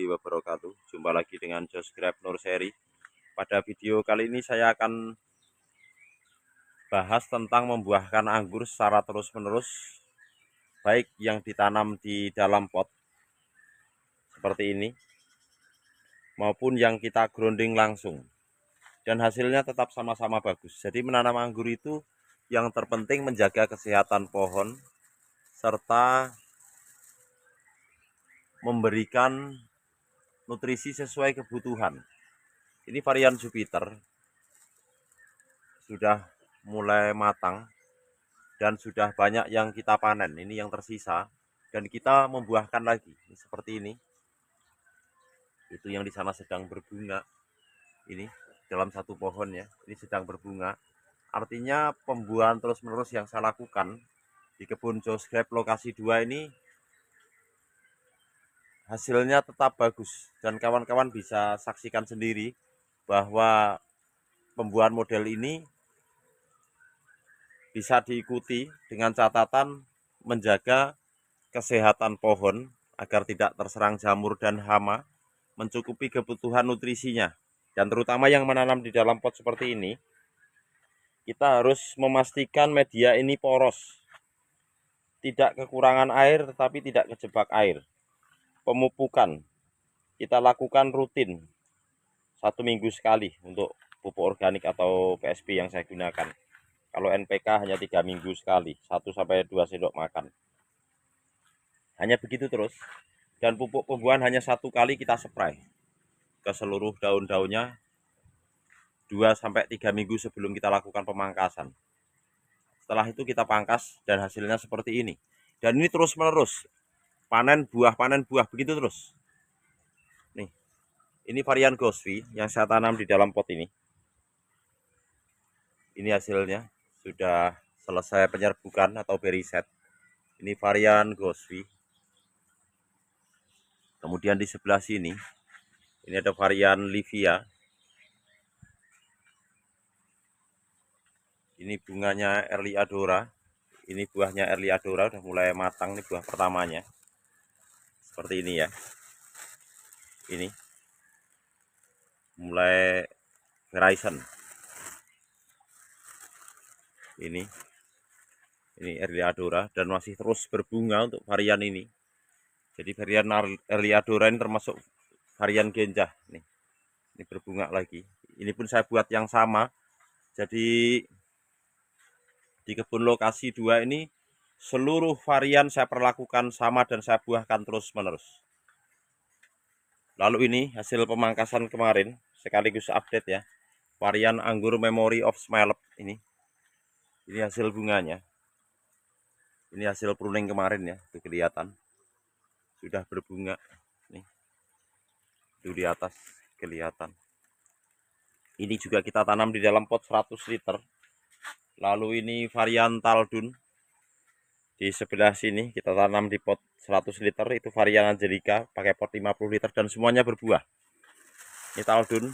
warahmatullahi wabarakatuh. Jumpa lagi dengan Josgrab Nurseri. Pada video kali ini saya akan bahas tentang membuahkan anggur secara terus-menerus, baik yang ditanam di dalam pot seperti ini maupun yang kita grounding langsung, dan hasilnya tetap sama-sama bagus. Jadi menanam anggur itu yang terpenting menjaga kesehatan pohon serta memberikan nutrisi sesuai kebutuhan. Ini varian Jupiter, sudah mulai matang dan sudah banyak yang kita panen. Ini yang tersisa dan kita membuahkan lagi. Ini seperti ini. Itu yang di sana sedang berbunga. Ini dalam satu pohon ya. Ini sedang berbunga. Artinya pembuahan terus-menerus yang saya lakukan di kebun Josgrab lokasi 2 ini hasilnya tetap bagus, dan kawan-kawan bisa saksikan sendiri bahwa pembuahan model ini bisa diikuti dengan catatan menjaga kesehatan pohon agar tidak terserang jamur dan hama, mencukupi kebutuhan nutrisinya. Dan terutama yang menanam di dalam pot seperti ini, kita harus memastikan media ini poros, tidak kekurangan air tetapi tidak kejebak air. Pemupukan kita lakukan rutin 1 minggu sekali untuk pupuk organik atau PSP yang saya gunakan. Kalau NPK hanya 3 minggu sekali, 1-2 sendok makan. Hanya begitu terus. Dan pupuk pembuahan hanya 1 kali kita spray ke seluruh daun-daunnya 2-3 minggu sebelum kita lakukan pemangkasan. Setelah itu kita pangkas dan hasilnya seperti ini. Dan ini terus menerus, panen buah begitu terus. Nih, ini varian Ghostfi yang saya tanam di dalam pot ini. Ini hasilnya sudah selesai penyerbukan atau berry set. Ini varian Ghostfi. Kemudian di sebelah sini, ini ada varian Livia. Ini bunganya Early Adora. Ini buahnya Early Adora udah mulai matang, ini buah pertamanya. Seperti ini ya. Ini mulai Horizon. Ini Early Adora dan masih terus berbunga untuk varian ini. Jadi varian Early Adora ini termasuk varian Genjah nih. Ini berbunga lagi. Ini pun saya buat yang sama. Jadi di kebun lokasi 2 ini seluruh varian saya perlakukan sama dan saya buahkan terus-menerus. Lalu ini hasil pemangkasan kemarin, sekaligus update ya. Varian anggur Memory of Smile ini. Ini hasil bunganya. Ini hasil pruning kemarin ya, itu kelihatan. Sudah berbunga. Nih. Itu di atas kelihatan. Ini juga kita tanam di dalam pot 100 liter. Lalu ini varian Taldun. Di sebelah sini kita tanam di pot 100 liter, itu varian Angelica pakai pot 50 liter dan semuanya berbuah. Ini Taldun,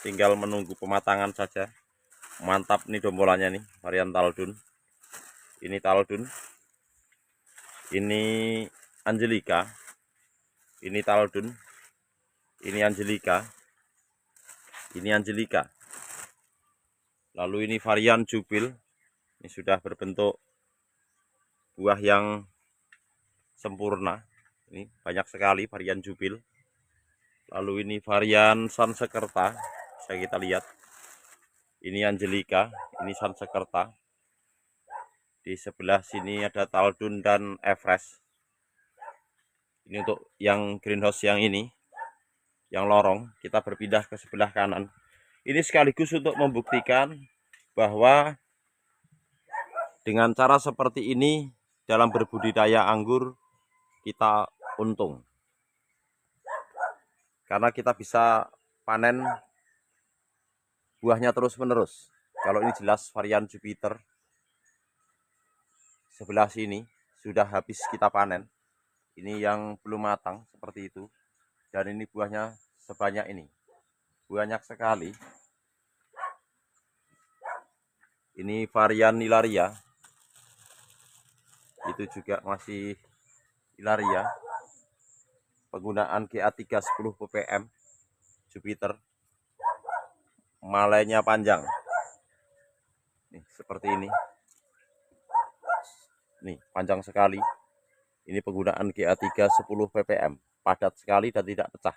tinggal menunggu pematangan saja. Mantap nih dombolannya nih, varian Taldun. Ini Taldun. Ini Angelica. Ini Taldun. Ini Angelica. Ini Angelica. Lalu ini varian Jubil. Ini sudah berbentuk buah yang sempurna. Ini banyak sekali varian Jubil. Lalu ini varian Sansekerta. Bisa kita lihat. Ini Angelica, ini Sansekerta. Di sebelah sini ada Taldun dan Everest. Ini untuk yang greenhouse yang ini, yang lorong. Kita berpindah ke sebelah kanan. Ini sekaligus untuk membuktikan bahwa dengan cara seperti ini dalam berbudidaya anggur kita untung. Karena kita bisa panen buahnya terus-menerus. Kalau ini jelas varian Jupiter. Sebelah sini sudah habis kita panen. Ini yang belum matang seperti itu. Dan ini buahnya sebanyak ini. Banyak sekali. Ini varian Ilaria. Itu juga masih Ilaria. penggunaan GA3 10 ppm Jupiter. Malainya panjang nih, seperti ini nih, panjang sekali. Ini penggunaan GA3 10 ppm, padat sekali dan tidak pecah.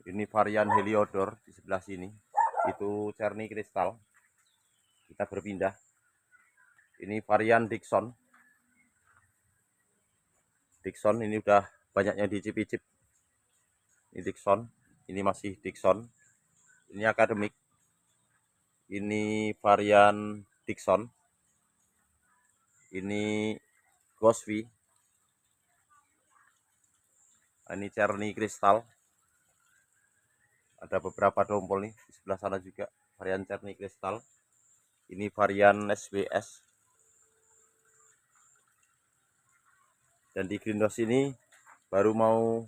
Ini varian Heliodor di sebelah sini, itu Cerny Kristal. Kita berpindah. Ini varian Dixon. Dixon ini udah banyaknya dicip-icip. Ini Dixon, ini masih Dixon. Ini akademik. Ini varian Dixon. Ini Gosby. Ini Cerny Kristal. Ada beberapa dompol nih di sebelah sana juga varian Cerny Kristal. Ini varian SBS. Dan di greenhouse ini baru mau,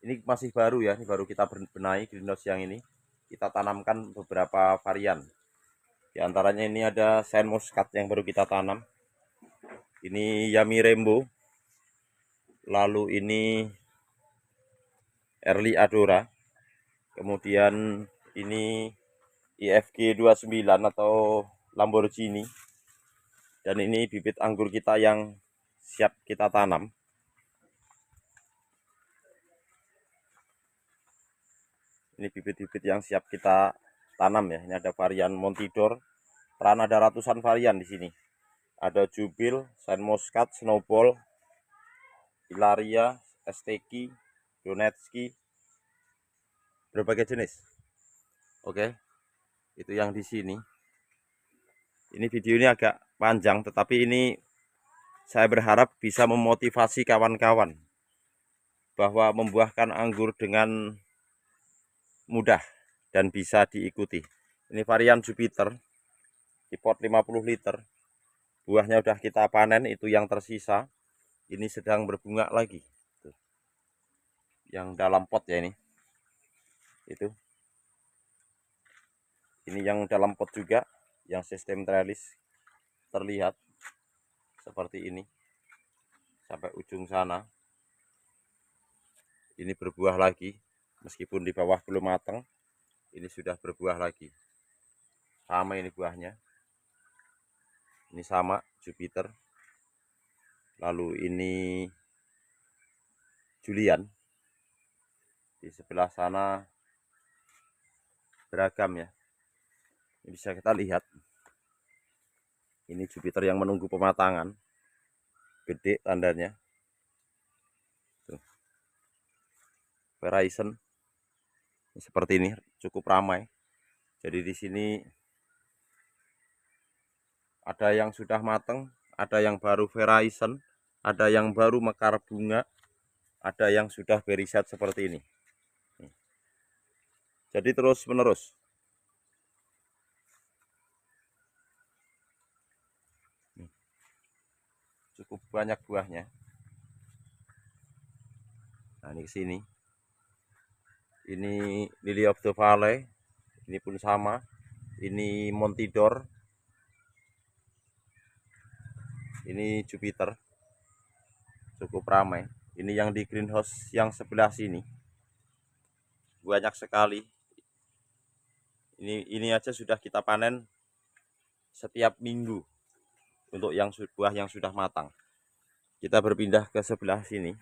ini masih baru ya, ini baru kita benahi greenhouse yang ini. Kita tanamkan beberapa varian. Di antaranya ini ada Saint Muscat yang baru kita tanam. Ini Yami Rainbow. Lalu ini Early Adora. Kemudian ini IFG 29 atau Lamborghini. Dan ini bibit anggur kita yang siap kita tanam. Ini bibit-bibit yang siap kita tanam ya. Ini ada varian Montidor. Peran ada ratusan varian di sini. Ada Jubil, Saint Muscat, Snowball, Ilaria, Esteki, Donetski, berbagai jenis. Oke, itu yang di sini. Ini video ini agak panjang, tetapi ini saya berharap bisa memotivasi kawan-kawan bahwa membuahkan anggur dengan mudah dan bisa diikuti. Ini varian Jupiter di pot 50 liter. Buahnya udah kita panen, itu yang tersisa. Ini sedang berbunga lagi. Tuh. Yang dalam pot ya ini. Itu. Ini yang dalam pot juga, yang sistem trellis terlihat seperti ini sampai ujung sana. Ini berbuah lagi, meskipun di bawah belum matang, ini sudah berbuah lagi. Sama ini buahnya, ini sama Jupiter. Lalu ini Julian, di sebelah sana beragam ya. Ini bisa kita lihat, ini Jupiter yang menunggu pematangan, gede tandanya. Tuh. Verizon seperti ini, cukup ramai. Jadi di sini ada yang sudah matang, ada yang baru Verizon, ada yang baru mekar bunga, ada yang sudah berisat seperti ini. Jadi terus menerus. Cukup banyak buahnya. Nah, ini kesini. Ini Lily of the Valley. Ini pun sama. Ini Montidor. Ini Jupiter. Cukup ramai. Ini yang di greenhouse yang sebelah sini. Banyak sekali. Ini aja sudah kita panen setiap minggu untuk yang buah yang sudah matang. Kita berpindah ke sebelah sini.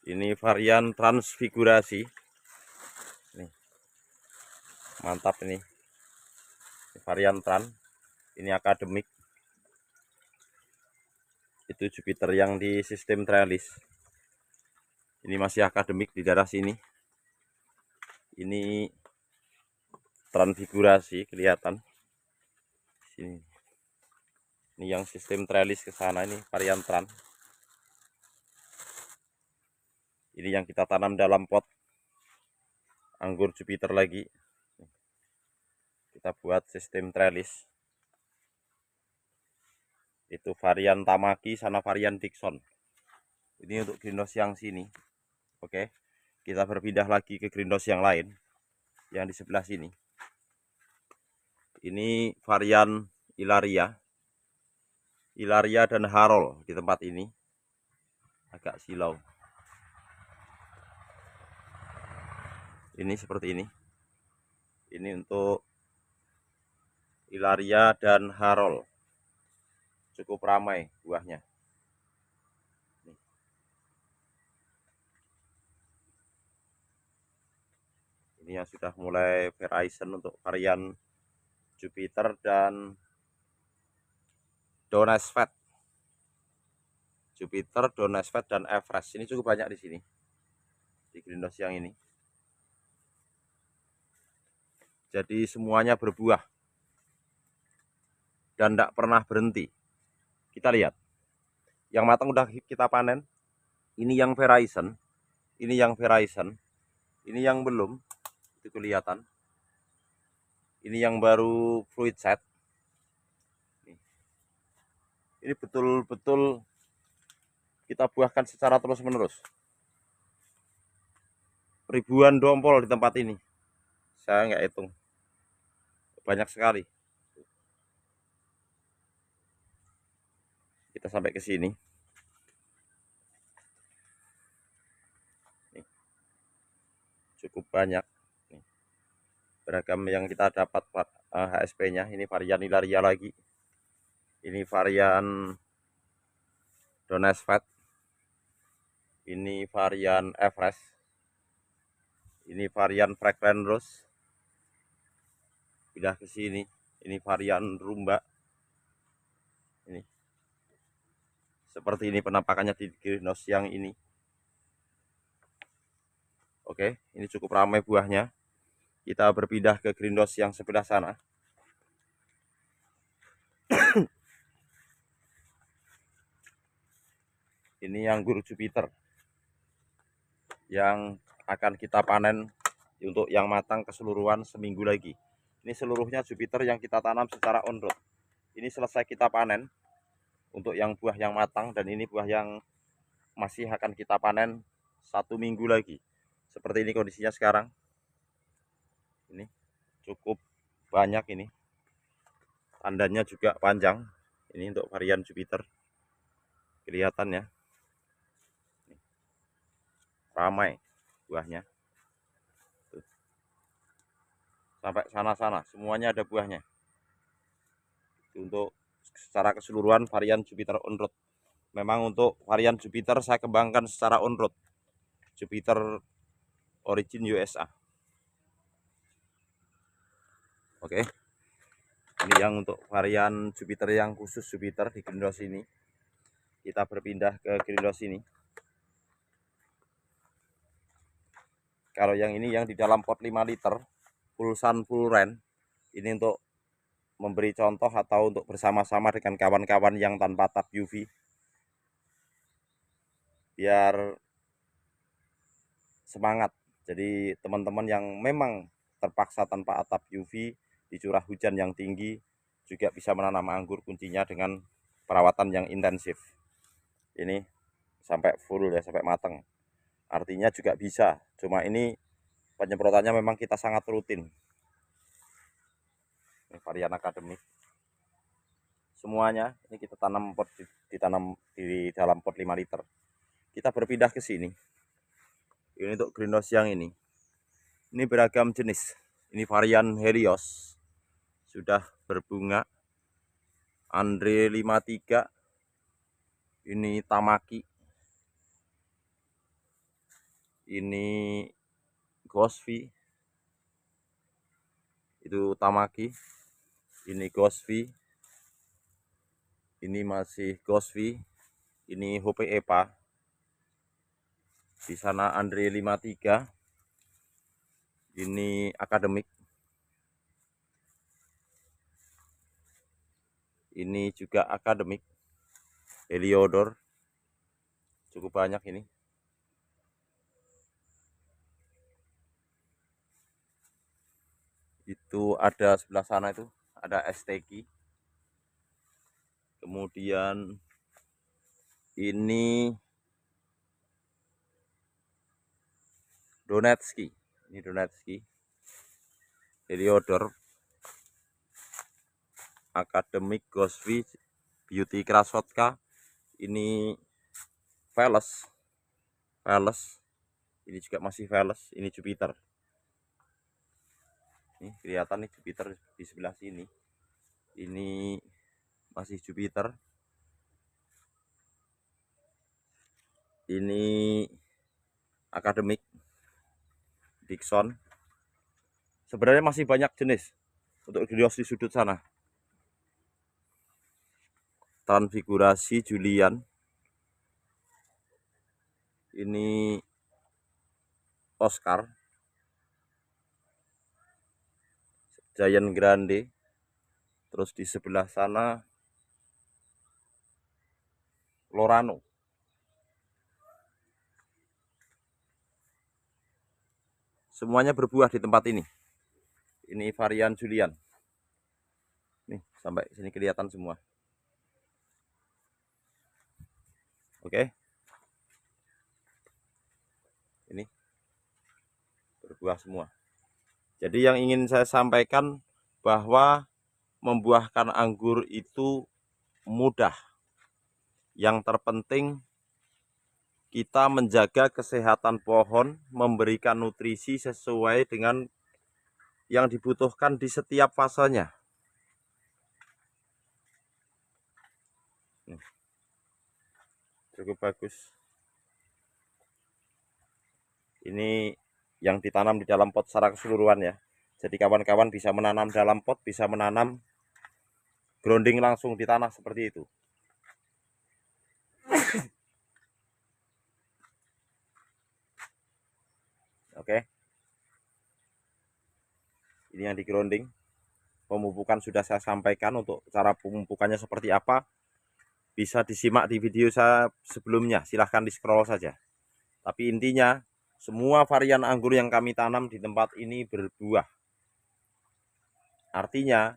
Ini varian transfigurasi. Nih. Mantap ini. Ini varian trans. Ini akademik. Itu Jupiter yang di sistem trellis. Ini masih akademik di daerah sini. Ini transfigurasi kelihatan. Sini. Ini yang sistem trellis ke sana, ini varian trans. Ini yang kita tanam dalam pot anggur Jupiter lagi. Kita buat sistem trellis. Itu varian Tamaki, sana varian Dixon. Ini untuk greenhouse yang sini. Oke, kita berpindah lagi ke greenhouse yang lain, yang di sebelah sini. Ini varian Ilaria dan Harol di tempat ini. Agak silau. Ini seperti ini. Ini untuk Ilaria dan Harol. Cukup ramai buahnya. Ini yang sudah mulai Verizon untuk varian Jupiter dan Donesvet. Jupiter, Donesvet, dan Everest. Ini cukup banyak di sini. Di greenhouse yang ini. Jadi semuanya berbuah. Dan tidak pernah berhenti. Kita lihat. Yang matang udah kita panen. Ini yang Verizon. Ini yang Verizon. Ini yang belum. Itu kelihatan. Ini yang baru fruit set. Ini betul-betul kita buahkan secara terus-menerus. Ribuan dompol di tempat ini. Saya nggak hitung. Banyak sekali. Kita sampai ke sini. Cukup banyak. Beragam yang kita dapat HSP-nya. Ini varian Ilaria lagi. Ini varian Donesvet. Ini varian Everest. Ini varian Fragrant Rose. Pindah ke sini. Ini varian Rumba. Ini. Seperti ini penampakannya di greenhouse yang ini. Oke, ini cukup ramai buahnya. Kita berpindah ke greenhouse yang sebelah sana. Ini anggur Jupiter yang akan kita panen untuk yang matang keseluruhan seminggu lagi. Ini seluruhnya Jupiter yang kita tanam secara on road. Ini selesai kita panen untuk yang buah yang matang, dan ini buah yang masih akan kita panen 1 minggu lagi. Seperti ini kondisinya sekarang. Ini cukup banyak ini. Tandanya juga panjang. Ini untuk varian Jupiter. Kelihatan ya. Ramai buahnya. Tuh. Sampai sana-sana semuanya ada buahnya. Untuk secara keseluruhan varian Jupiter on road. Memang untuk varian Jupiter saya kembangkan secara on road. Jupiter origin USA. Oke. Ini yang untuk varian Jupiter yang khusus Jupiter di greenhouse ini. Kita berpindah ke greenhouse ini. Kalau yang ini yang di dalam pot 5 liter full sun full rain, ini untuk memberi contoh atau untuk bersama-sama dengan kawan-kawan yang tanpa tab UV, biar semangat. Jadi teman-teman yang memang terpaksa tanpa atap UV di curah hujan yang tinggi juga bisa menanam anggur, kuncinya dengan perawatan yang intensif. Ini sampai full ya, sampai matang. Artinya juga bisa, cuma ini penyemprotannya memang kita sangat rutin. Ini varian akademik. Semuanya ini kita tanam ditanam di dalam pot 5 liter. Kita berpindah ke sini. Ini untuk greenhouse yang ini. Ini beragam jenis. Ini varian Helios. Sudah berbunga. Andre 53. Ini Tamaki. Ini Gosvi. Itu Tamaki. Ini Gosvi. Ini masih Gosvi. Ini Hope Epa. Di sana Andre 53. Ini akademik. Ini juga akademik. Heliodor. Cukup banyak ini. Itu ada sebelah sana, itu ada STK. Kemudian ini Donetsky. Ini Donetsky. Heliodor. Academic Ghostvi Beauty Krasotka. Ini Veles. Ini juga masih Veles. Ini Jupiter. Ini kelihatan nih Jupiter di sebelah sini. Ini masih Jupiter. Ini Academic Dixon. Sebenarnya masih banyak jenis untuk dilihat di sudut sana. Transfigurasi Julian. Ini Oscar. Giant Grande. Terus di sebelah sana Lorano. Semuanya berbuah di tempat ini. Ini varian Julian. Nih, sampai sini kelihatan semua. Oke. Ini berbuah semua. Jadi yang ingin saya sampaikan bahwa membuahkan anggur itu mudah. Yang terpenting kita menjaga kesehatan pohon, memberikan nutrisi sesuai dengan yang dibutuhkan di setiap fasenya. Cukup bagus. Ini yang ditanam di dalam pot secara keseluruhan ya. Jadi kawan-kawan bisa menanam dalam pot, bisa menanam grounding langsung di tanah seperti itu. Oke. Ini yang di grounding. Pemupukan sudah saya sampaikan, untuk cara pemupukannya seperti apa bisa disimak di video saya sebelumnya, silahkan di scroll saja. Tapi intinya semua varian anggur yang kami tanam di tempat ini berbuah. Artinya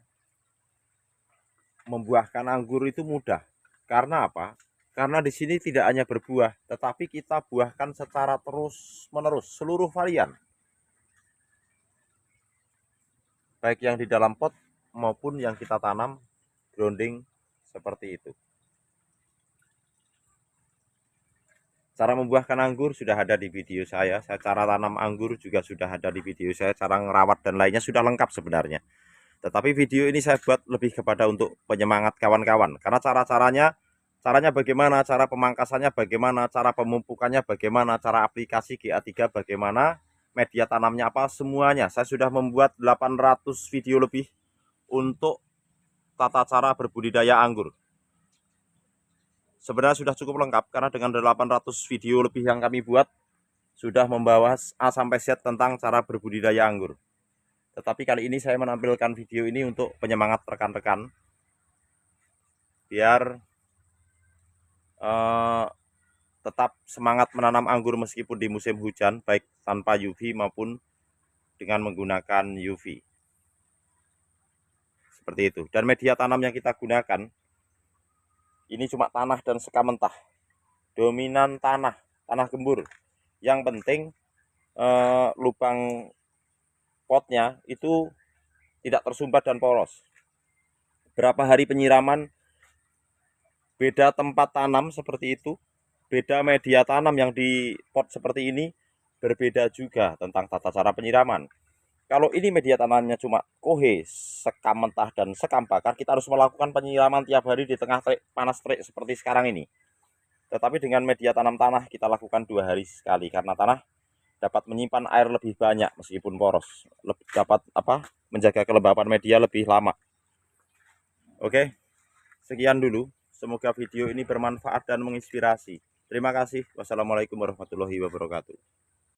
membuahkan anggur itu mudah. Karena apa? Karena di sini tidak hanya berbuah, tetapi kita buahkan secara terus-menerus seluruh varian. Baik yang di dalam pot maupun yang kita tanam grounding seperti itu. Cara membuahkan anggur sudah ada di video saya. Cara tanam anggur juga sudah ada di video saya. Cara ngerawat dan lainnya sudah lengkap sebenarnya. Tetapi video ini saya buat lebih kepada untuk penyemangat kawan-kawan. Karena caranya bagaimana, cara pemangkasannya bagaimana, cara pemupukannya bagaimana, cara aplikasi GA3 bagaimana, media tanamnya apa, semuanya. Saya sudah membuat 800 video lebih untuk tata cara berbudidaya anggur. Sebenarnya sudah cukup lengkap, karena dengan 800 video lebih yang kami buat sudah membawa A sampai Z tentang cara berbudidaya anggur. Tetapi kali ini saya menampilkan video ini untuk penyemangat rekan-rekan biar tetap semangat menanam anggur meskipun di musim hujan, baik tanpa UV maupun dengan menggunakan UV. Seperti itu. Dan media tanam yang kita gunakan ini cuma tanah dan sekam mentah. Dominan tanah gembur. Yang penting lubang potnya itu tidak tersumbat dan poros. Berapa hari penyiraman, beda tempat tanam seperti itu, beda media tanam yang di pot seperti ini, berbeda juga tentang tata cara penyiraman. Kalau ini media tanamnya cuma kohe, sekam mentah dan sekam bakar, kita harus melakukan penyiraman tiap hari di tengah terik panas terik seperti sekarang ini. Tetapi dengan media tanam tanah kita lakukan 2 hari sekali, karena tanah dapat menyimpan air lebih banyak meskipun poros, dapat menjaga kelembapan media lebih lama. Oke, sekian dulu. Semoga video ini bermanfaat dan menginspirasi. Terima kasih. Wassalamualaikum warahmatullahi wabarakatuh.